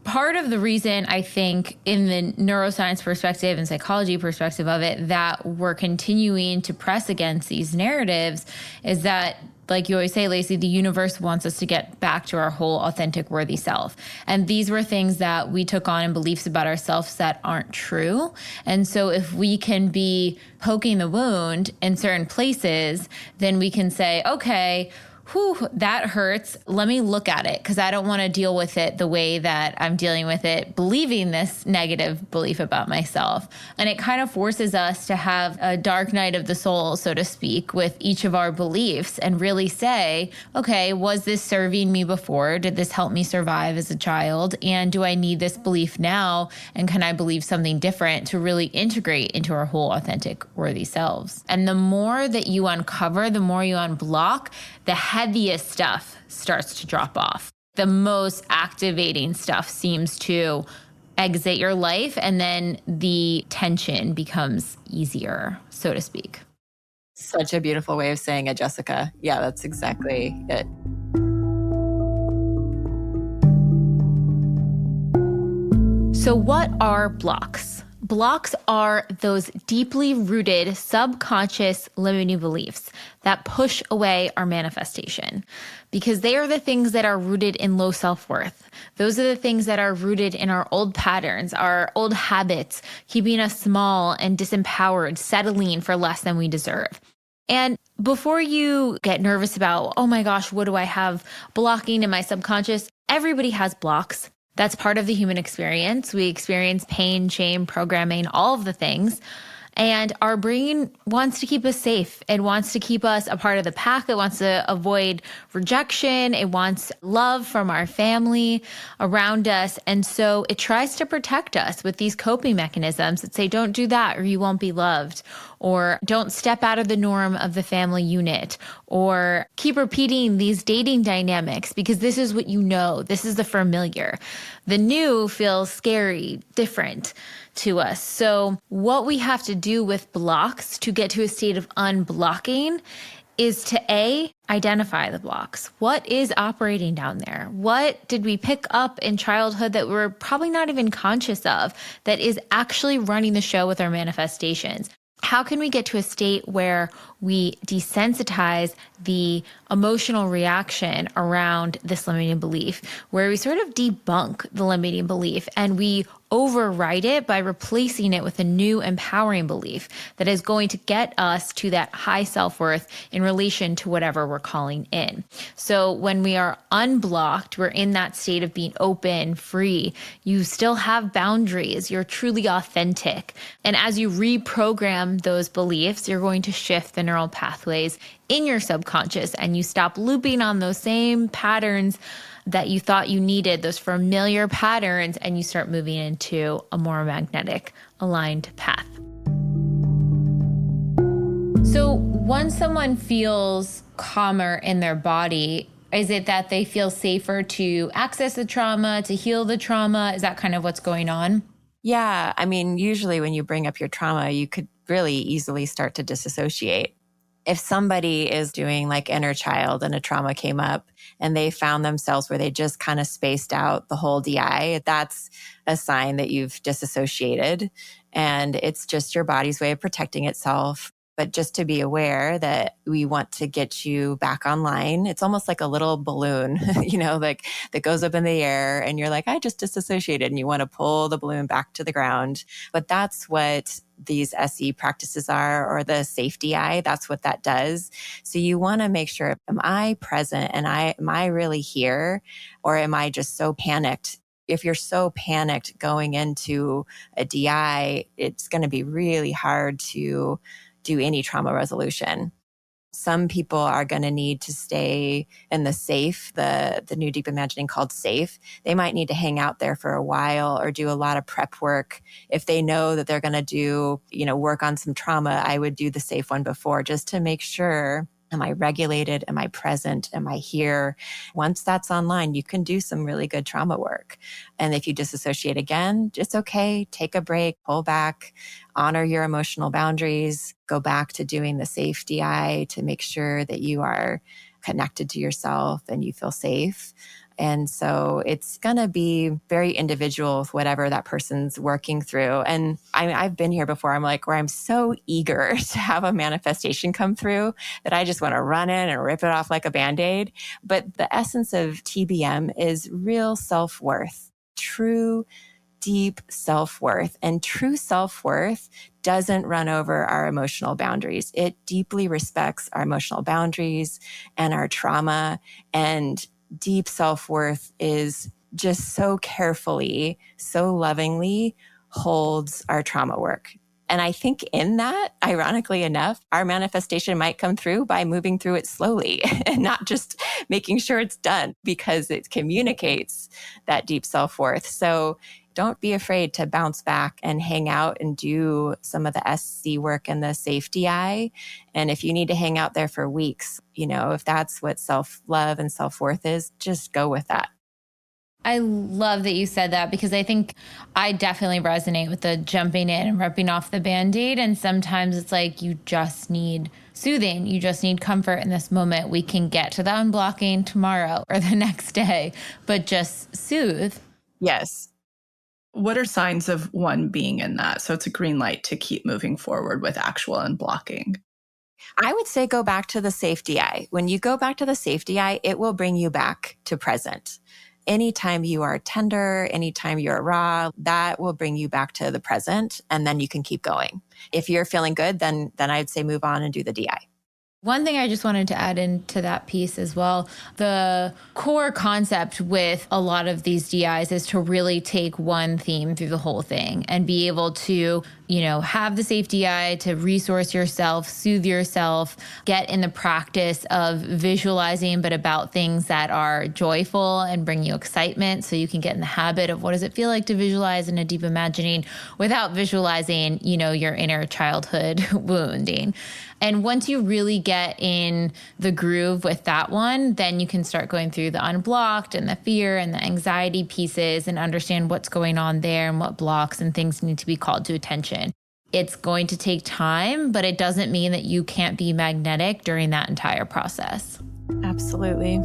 part of the reason I think in the neuroscience perspective and psychology perspective of it that we're continuing to press against these narratives is that, like you always say, Lacy, the universe wants us to get back to our whole authentic, worthy self. And these were things that we took on in beliefs about ourselves that aren't true. And so if we can be poking the wound in certain places, then we can say, okay, that hurts. Let me look at it because I don't want to deal with it the way that I'm dealing with it, believing this negative belief about myself. And it kind of forces us to have a dark night of the soul, so to speak, with each of our beliefs and really say, okay, was this serving me before? Did this help me survive as a child? And do I need this belief now? And can I believe something different to really integrate into our whole authentic, worthy selves? And the more that you uncover, the more you unblock, the heaviest stuff starts to drop off. The most activating stuff seems to exit your life, and then the tension becomes easier, so to speak. Such a beautiful way of saying it, Jessica. Yeah, that's exactly it. So what are blocks? Blocks are those deeply rooted subconscious limiting beliefs that push away our manifestation because they are the things that are rooted in low self-worth. Those are the things that are rooted in our old patterns, our old habits, keeping us small and disempowered, settling for less than we deserve. And before you get nervous about, oh my gosh, what do I have blocking in my subconscious? Everybody has blocks. That's part of the human experience. We experience pain, shame, programming, all of the things. And our brain wants to keep us safe. It wants to keep us a part of the pack. It wants to avoid rejection. It wants love from our family around us. And so it tries to protect us with these coping mechanisms that say, don't do that or you won't be loved, or don't step out of the norm of the family unit, or keep repeating these dating dynamics because this is what you know. This is the familiar. The new feels scary, different to us. So what we have to do with blocks to get to a state of unblocking is to identify the blocks. What is operating down there? What did we pick up in childhood that we're probably not even conscious of that is actually running the show with our manifestations? How can we get to a state where we desensitize the emotional reaction around this limiting belief, where we sort of debunk the limiting belief and we override it by replacing it with a new empowering belief that is going to get us to that high self-worth in relation to whatever we're calling in. So when we are unblocked, we're in that state of being open, free. You still have boundaries. You're truly authentic. And as you reprogram those beliefs, you're going to shift the neural pathways in your subconscious and you stop looping on those same patterns that you thought you needed, those familiar patterns, and you start moving into a more magnetic, aligned path. So once someone feels calmer in their body, is it that they feel safer to access the trauma, to heal the trauma? Is that kind of what's going on? Yeah. I mean, usually when you bring up your trauma, you could really easily start to disassociate. If somebody is doing like inner child and a trauma came up and they found themselves where they just kind of spaced out the whole DI, that's a sign that you've disassociated. And it's just your body's way of protecting itself. But just to be aware that we want to get you back online. It's almost like a little balloon, like that goes up in the air and you're like, I just disassociated, and you want to pull the balloon back to the ground. But that's what these SE practices are, or the safety eye. That's what that does. So you want to make sure, am I present and am I really here? Or am I just so panicked? If you're so panicked going into a DI, it's going to be really hard to do any trauma resolution. Some people are going to need to stay in the safe, the new deep imagining called safe. They might need to hang out there for a while or do a lot of prep work. If they know that they're going to do, work on some trauma, I would do the safe one before just to make sure, am I regulated? Am I present? Am I here? Once that's online, you can do some really good trauma work. And if you disassociate again, it's okay. Take a break, pull back, honor your emotional boundaries, go back to doing the safety eye to make sure that you are connected to yourself and you feel safe. And so it's going to be very individual with whatever that person's working through. And I've been here before. I'm like, where I'm so eager to have a manifestation come through that I just want to run in and rip it off like a Band-Aid. But the essence of TBM is real self-worth, true, deep self-worth. And true self-worth doesn't run over our emotional boundaries. It deeply respects our emotional boundaries and our trauma. And deep self-worth is just so carefully, so lovingly holds our trauma work. And I think in that, ironically enough, our manifestation might come through by moving through it slowly and not just making sure it's done, because it communicates that deep self-worth. So don't be afraid to bounce back and hang out and do some of the SC work and the safety eye. And if you need to hang out there for weeks, if that's what self-love and self-worth is, just go with that. I love that you said that, because I think I definitely resonate with the jumping in and ripping off the Band-Aid. And sometimes it's like you just need soothing. You just need comfort in this moment. We can get to the unblocking tomorrow or the next day, but just soothe. Yes. What are signs of one being in that? So it's a green light to keep moving forward with actual unblocking. I would say go back to the safety eye. When you go back to the safety eye, it will bring you back to present. Anytime you are tender, anytime you're raw, that will bring you back to the present, and then you can keep going. If you're feeling good, then I'd say move on and do the DI. One thing I just wanted to add into that piece as well, the core concept with a lot of these DIs is to really take one theme through the whole thing and be able to have the safety eye to resource yourself, soothe yourself, get in the practice of visualizing, but about things that are joyful and bring you excitement. So you can get in the habit of what does it feel like to visualize in a deep imagining without visualizing, your inner childhood wounding. And once you really get in the groove with that one, then you can start going through the unblocked and the fear and the anxiety pieces and understand what's going on there and what blocks and things need to be called to attention. It's going to take time, but it doesn't mean that you can't be magnetic during that entire process. Absolutely.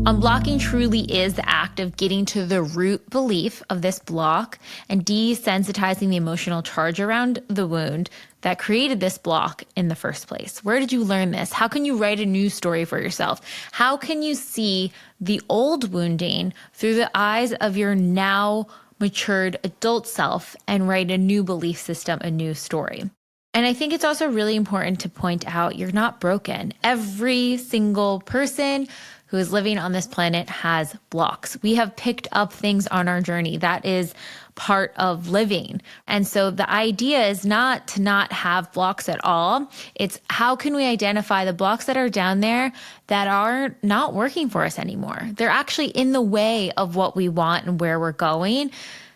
Unblocking truly is the act of getting to the root belief of this block and desensitizing the emotional charge around the wound that created this block in the first place. Where did you learn this? How can you write a new story for yourself? How can you see the old wounding through the eyes of your now matured adult self and write a new belief system, a new story? And I think it's also really important to point out you're not broken. Every single person who is living on this planet has blocks. We have picked up things on our journey. That is part of living. And so the idea is not to not have blocks at all. It's how can we identify the blocks that are down there that are not working for us anymore? They're actually in the way of what we want and where we're going,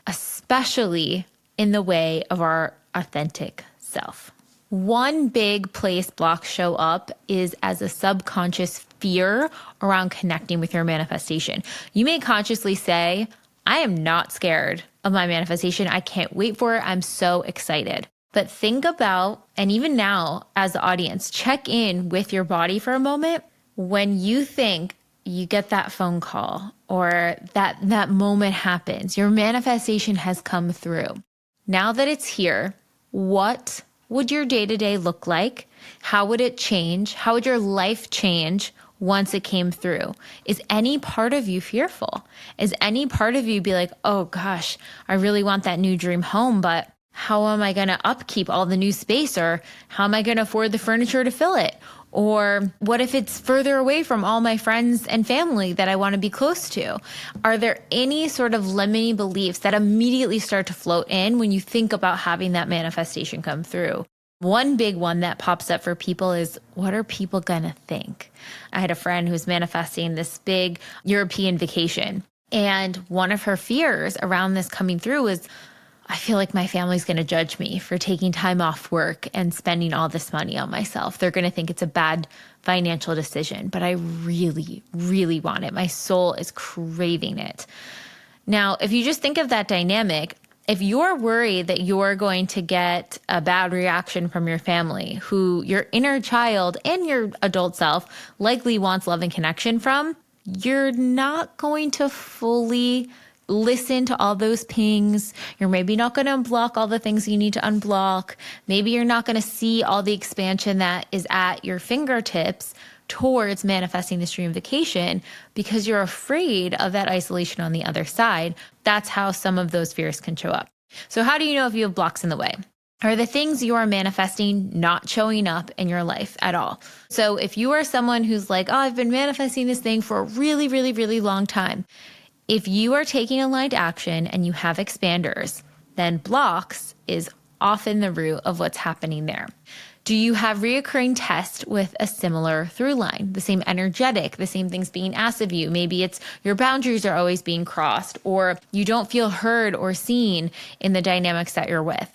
especially in the way of our authentic self. One big place blocks show up is as a subconscious fear around connecting with your manifestation. You may consciously say, I am not scared of my manifestation. I can't wait for it. I'm so excited. But think about, and even now as the audience, check in with your body for a moment. When you think you get that phone call or that moment happens, your manifestation has come through. Now that it's here, what would your day-to-day look like? How would it change? How would your life change once it came through? Is any part of you fearful? Is any part of you be like, oh gosh, I really want that new dream home, but how am I going to upkeep all the new space? Or how am I going to afford the furniture to fill it? Or what if it's further away from all my friends and family that I want to be close to? Are there any sort of limiting beliefs that immediately start to float in when you think about having that manifestation come through? One big one that pops up for people is, what are people going to think? I had a friend who was manifesting this big European vacation. And one of her fears around this coming through was, I feel like my family's going to judge me for taking time off work and spending all this money on myself. They're going to think it's a bad financial decision, but I really, really want it. My soul is craving it. Now, if you just think of that dynamic, if you're worried that you're going to get a bad reaction from your family, who your inner child and your adult self likely wants love and connection from, you're not going to fully listen to all those pings. You're maybe not going to unblock all the things you need to unblock. Maybe you're not going to see all the expansion that is at your fingertips towards manifesting this dream vacation because you're afraid of that isolation on the other side. That's how some of those fears can show up. So how do you know if you have blocks in the way? Are the things you are manifesting not showing up in your life at all? So if you are someone who's like, oh, I've been manifesting this thing for a really, really, really long time. If you are taking aligned action and you have expanders, then blocks is often the root of what's happening there. Do you have reoccurring tests with a similar through line, the same energetic, the same things being asked of you? Maybe it's your boundaries are always being crossed, or you don't feel heard or seen in the dynamics that you're with.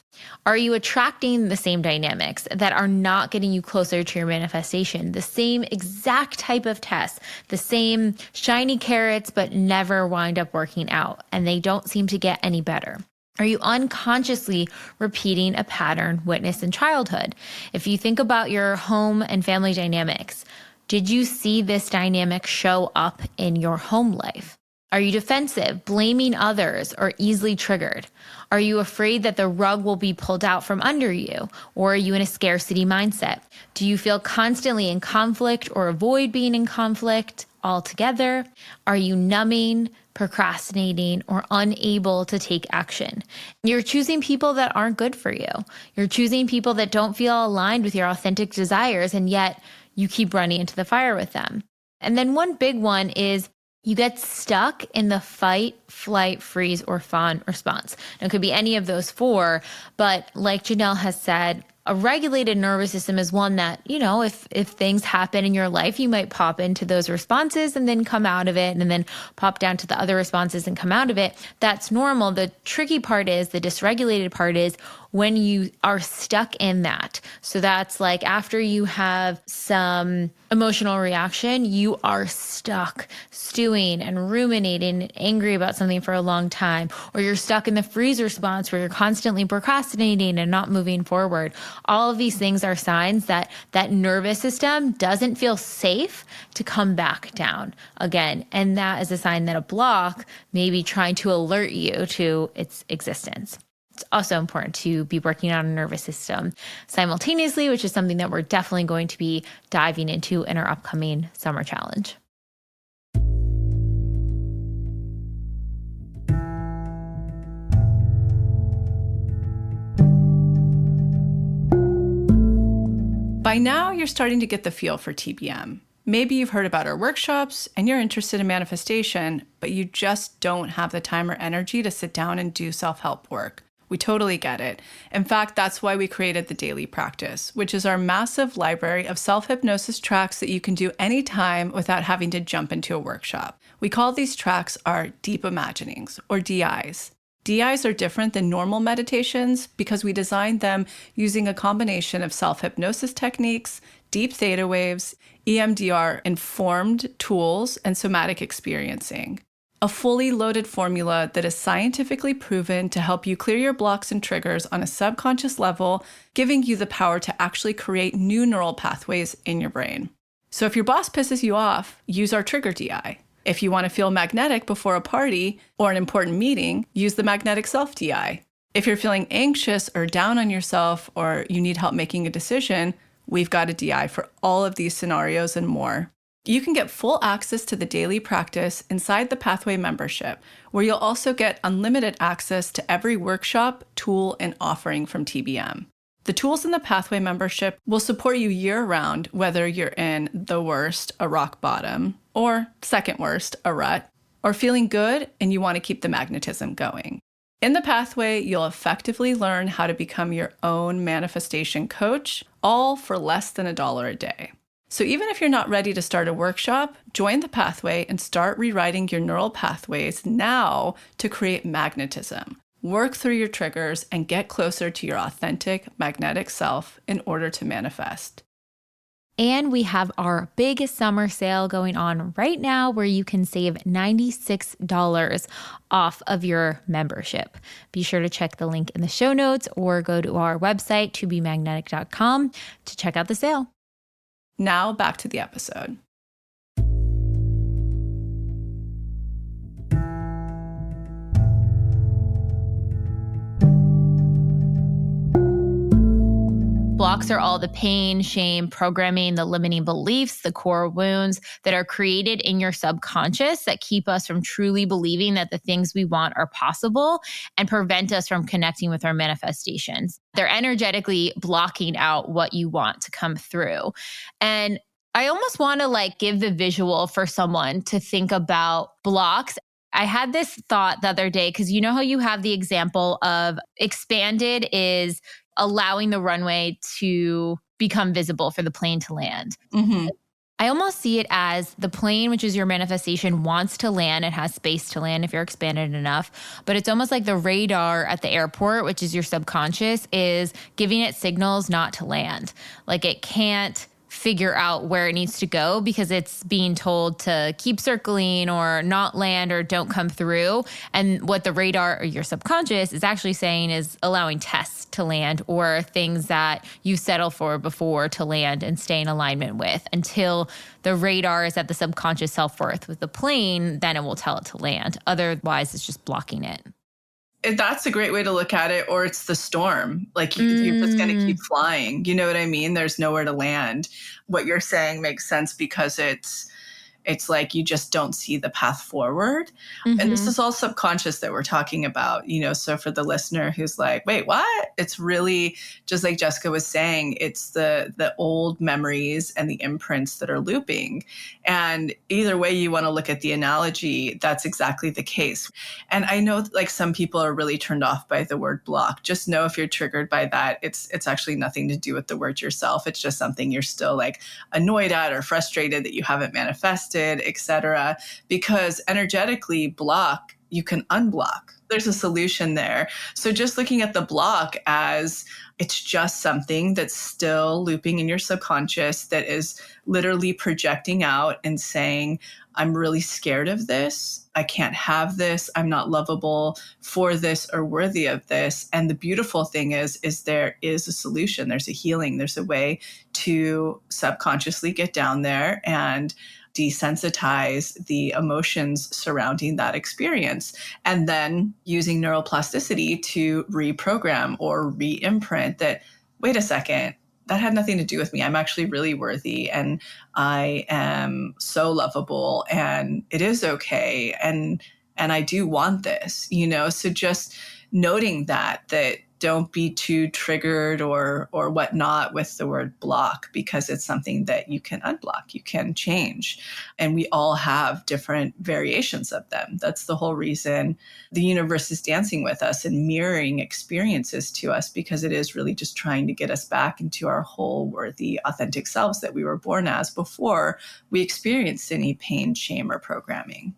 Are you attracting the same dynamics that are not getting you closer to your manifestation? The same exact type of tests, the same shiny carrots, but never wind up working out, and they don't seem to get any better. Are you unconsciously repeating a pattern witnessed in childhood? If you think about your home and family dynamics, did you see this dynamic show up in your home life? Are you defensive, blaming others, or easily triggered? Are you afraid that the rug will be pulled out from under you? Or are you in a scarcity mindset? Do you feel constantly in conflict or avoid being in conflict altogether? Are you numbing, procrastinating, or unable to take action? You're choosing people that aren't good for you. You're choosing people that don't feel aligned with your authentic desires, and yet you keep running into the fire with them. And then one big one is You get stuck in the fight, flight, freeze, or fawn response. Now, it could be any of those four, but like Janelle has said, a regulated nervous system is one that, if things happen in your life, you might pop into those responses and then come out of it, and then pop down to the other responses and come out of it. That's normal. The tricky part is, the dysregulated part is when you are stuck in that. So that's like after you have some emotional reaction, you are stuck stewing and ruminating and angry about something for a long time, or you're stuck in the freeze response where you're constantly procrastinating and not moving forward. All of these things are signs that that nervous system doesn't feel safe to come back down again. And that is a sign that a block may be trying to alert you to its existence. It's also important to be working on a nervous system simultaneously, which is something that we're definitely going to be diving into in our upcoming summer challenge. By now, you're starting to get the feel for TBM. Maybe you've heard about our workshops and you're interested in manifestation, but you just don't have the time or energy to sit down and do self-help work. We totally get it. In fact, that's why we created the Daily Practice, which is our massive library of self-hypnosis tracks that you can do anytime without having to jump into a workshop. We call these tracks our Deep Imaginings, or DIs. DIs are different than normal meditations because we designed them using a combination of self-hypnosis techniques, deep theta waves, EMDR-informed tools, and somatic experiencing. A fully loaded formula that is scientifically proven to help you clear your blocks and triggers on a subconscious level, giving you the power to actually create new neural pathways in your brain. So if your boss pisses you off, use our trigger DI. If you want to feel magnetic before a party or an important meeting, use the magnetic self DI. If you're feeling anxious or down on yourself, or you need help making a decision, we've got a DI for all of these scenarios and more. You can get full access to the Daily Practice inside the Pathway membership, where you'll also get unlimited access to every workshop, tool, and offering from TBM. The tools in the Pathway membership will support you year-round, whether you're in the worst, a rock bottom, or second worst, a rut, or feeling good and you want to keep the magnetism going. In the Pathway, you'll effectively learn how to become your own manifestation coach, all for less than $1 a day. So even if you're not ready to start a workshop, join the Pathway and start rewriting your neural pathways now to create magnetism. Work through your triggers and get closer to your authentic magnetic self in order to manifest. And we have our big summer sale going on right now where you can save $96 off of your membership. Be sure to check the link in the show notes or go to our website, tobemagnetic.com, to check out the sale. Now back to the episode. Blocks are all the pain, shame, programming, the limiting beliefs, the core wounds that are created in your subconscious that keep us from truly believing that the things we want are possible and prevent us from connecting with our manifestations. They're energetically blocking out what you want to come through. And I almost want to give the visual for someone to think about blocks. I had this thought the other day, because you know how you have the example of expanded is allowing the runway to become visible for the plane to land. Mm-hmm. I almost see it as the plane, which is your manifestation, wants to land. It has space to land if you're expanded enough. But it's almost like the radar at the airport, which is your subconscious, is giving it signals not to land. Like it can't figure out where it needs to go because it's being told to keep circling or not land or don't come through. And what the radar or your subconscious is actually saying is allowing tests to land or things that you settle for before to land and stay in alignment with until the radar is at the subconscious self-worth with the plane, then it will tell it to land. Otherwise, it's just blocking it. That's a great way to look at it. Or it's the storm. You're just going to keep flying. You know what I mean? There's nowhere to land. What you're saying makes sense because it's like you just don't see the path forward. And this is all subconscious that we're talking about, so for the listener who's like, wait, what? It's really just like Jessica was saying, it's the old memories and the imprints that are looping. And either way you want to look at the analogy, that's exactly the case. And I know like some people are really turned off by the word block. Just know if you're triggered by that, it's actually nothing to do with the word yourself. It's just something you're still like annoyed at or frustrated that you haven't manifested, etc. Because energetically, block, you can unblock. There's a solution there. So just looking at the block as it's just something that's still looping in your subconscious that is literally projecting out and saying, I'm really scared of this. I can't have this. I'm not lovable for this or worthy of this. And the beautiful thing is there is a solution. There's a healing. There's a way to subconsciously get down there and desensitize the emotions surrounding that experience. And then using neuroplasticity to reprogram or re-imprint that, wait a second, that had nothing to do with me. I'm actually really worthy and I am so lovable and it is okay. And I do want this, so just noting that don't be too triggered or whatnot with the word block, because it's something that you can unblock, you can change. And we all have different variations of them. That's the whole reason the universe is dancing with us and mirroring experiences to us, because it is really just trying to get us back into our whole worthy, authentic selves that we were born as before we experienced any pain, shame, or programming.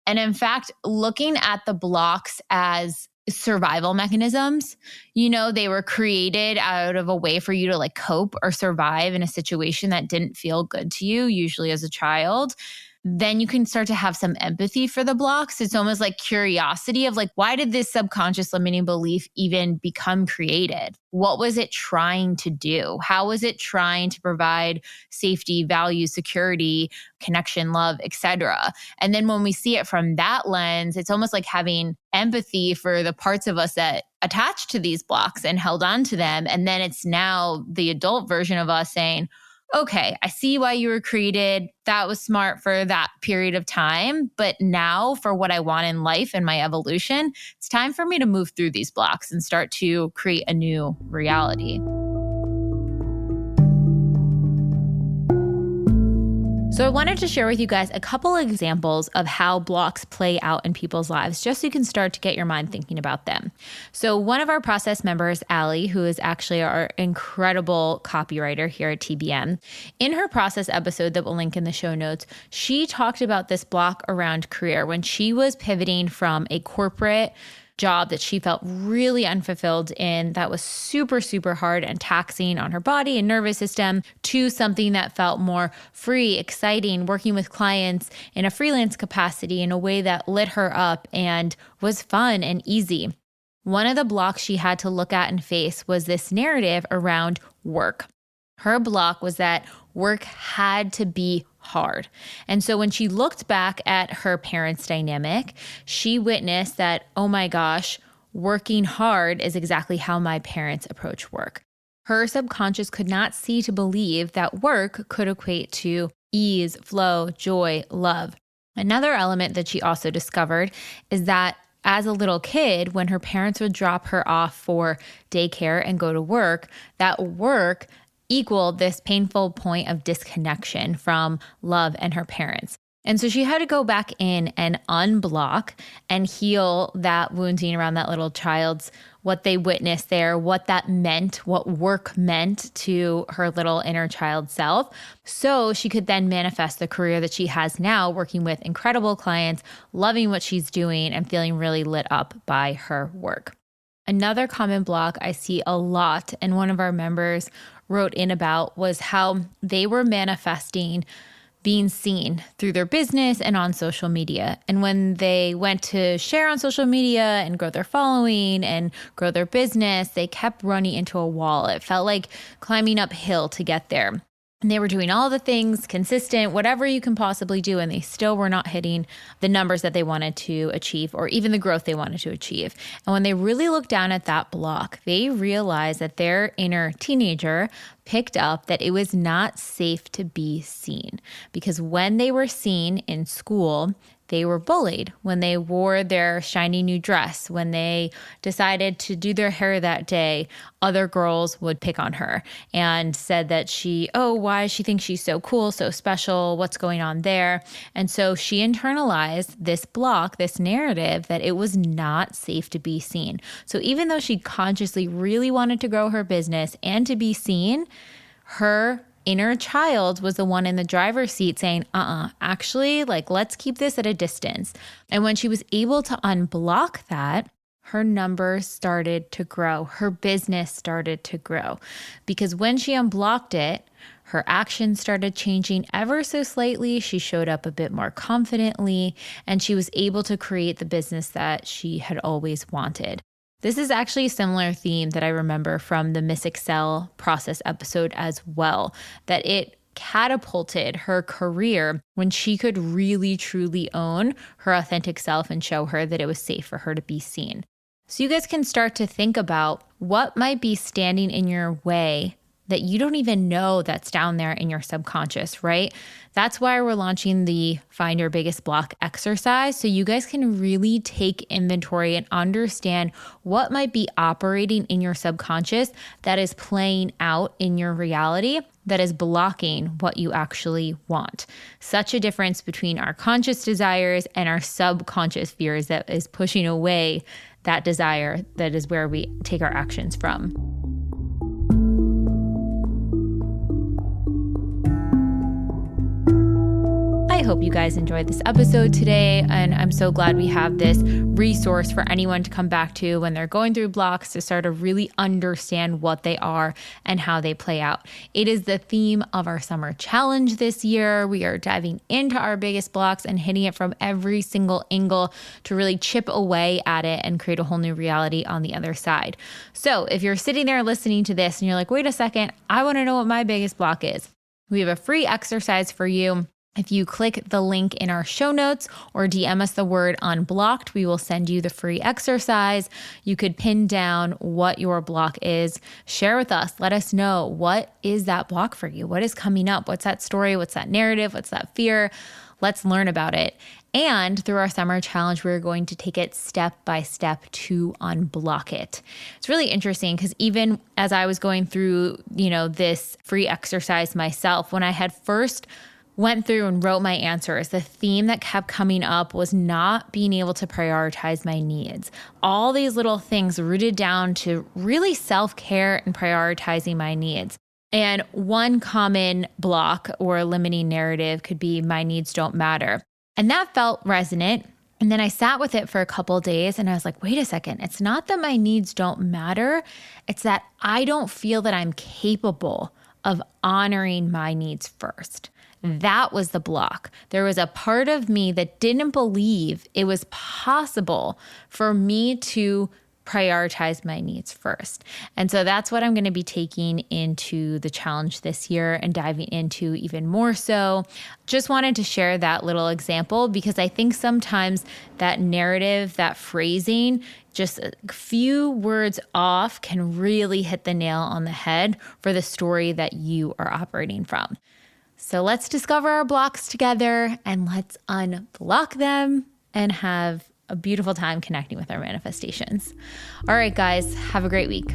And in fact, looking at the blocks as survival mechanisms, they were created out of a way for you to like cope or survive in a situation that didn't feel good to you, usually as a child. Then you can start to have some empathy for the blocks. It's almost like curiosity of like, why did this subconscious limiting belief even become created? What was it trying to do? How was it trying to provide safety, value, security, connection, love, etc.? And then when we see it from that lens, it's almost like having empathy for the parts of us that attached to these blocks and held on to them. And then it's now the adult version of us saying, okay, I see why you were created. That was smart for that period of time. But now for what I want in life and my evolution, it's time for me to move through these blocks and start to create a new reality. So I wanted to share with you guys a couple examples of how blocks play out in people's lives, just so you can start to get your mind thinking about them. So one of our process members, Allie, who is actually our incredible copywriter here at TBM, in her process episode that we'll link in the show notes, she talked about this block around career when she was pivoting from a corporate job that she felt really unfulfilled in, that was super, super hard and taxing on her body and nervous system, to something that felt more free, exciting, working with clients in a freelance capacity in a way that lit her up and was fun and easy. One of the blocks she had to look at and face was this narrative around work. Her block was that work had to be hard. And so when she looked back at her parents' dynamic, she witnessed that, oh my gosh, working hard is exactly how my parents approach work. Her subconscious could not see to believe that work could equate to ease, flow, joy, love. Another element that she also discovered is that as a little kid, when her parents would drop her off for daycare and go to work, that work equaled this painful point of disconnection from love and her parents. And so she had to go back in and unblock and heal that wounding around that little child's, what they witnessed there, what that meant, what work meant to her little inner child self. So she could then manifest the career that she has now, working with incredible clients, loving what she's doing and feeling really lit up by her work. Another common block I see a lot, and one of our members wrote in about, was how they were manifesting being seen through their business and on social media. And when they went to share on social media and grow their following and grow their business, they kept running into a wall. It felt like climbing uphill to get there. And they were doing all the things consistent, whatever you can possibly do, and they still were not hitting the numbers that they wanted to achieve or even the growth they wanted to achieve. And when they really looked down at that block, they realized that their inner teenager picked up that it was not safe to be seen, because when they were seen in school, they were bullied. When they wore their shiny new dress, when they decided to do their hair that day, other girls would pick on her and said that why she thinks she's so cool, so special, what's going on there? And so she internalized this block, this narrative that it was not safe to be seen. So even though she consciously really wanted to grow her business and to be seen, her inner child was the one in the driver's seat saying, actually, let's keep this at a distance. And when she was able to unblock that, her numbers started to grow. Her business started to grow, because when she unblocked it, her actions started changing ever so slightly. She showed up a bit more confidently, and she was able to create the business that she had always wanted. This is actually a similar theme that I remember from the Miss Excel process episode as well, that it catapulted her career when she could really truly own her authentic self and show her that it was safe for her to be seen. So you guys can start to think about what might be standing in your way that you don't even know that's down there in your subconscious, right? That's why we're launching the Find Your Biggest Block exercise, so you guys can really take inventory and understand what might be operating in your subconscious that is playing out in your reality, that is blocking what you actually want. Such a difference between our conscious desires and our subconscious fears that is pushing away that desire, that is where we take our actions from. I hope you guys enjoyed this episode today, and I'm so glad we have this resource for anyone to come back to when they're going through blocks to start to really understand what they are and how they play out. It is the theme of our summer challenge this year. We are diving into our biggest blocks and hitting it from every single angle to really chip away at it and create a whole new reality on the other side. So if you're sitting there listening to this and you're like, wait a second, I want to know what my biggest block is, we have a free exercise for you. If you click the link in our show notes or DM us the word unblocked, we will send you the free exercise. You could pin down what your block is, share with us, let us know, what is that block for you? What is coming up? What's that story? What's that narrative? What's that fear? Let's learn about it. And through our summer challenge, we're going to take it step by step to unblock it. It's really interesting because even as I was going through, this free exercise myself, when I had first went through and wrote my answers, the theme that kept coming up was not being able to prioritize my needs. All these little things rooted down to really self-care and prioritizing my needs. And one common block or limiting narrative could be my needs don't matter. And that felt resonant. And then I sat with it for a couple of days and I was like, wait a second, it's not that my needs don't matter. It's that I don't feel that I'm capable of honoring my needs first. That was the block. There was a part of me that didn't believe it was possible for me to prioritize my needs first. And so that's what I'm going to be taking into the challenge this year and diving into even more so. Just wanted to share that little example because I think sometimes that narrative, that phrasing, just a few words off can really hit the nail on the head for the story that you are operating from. So let's discover our blocks together and let's unblock them and have a beautiful time connecting with our manifestations. All right, guys, have a great week.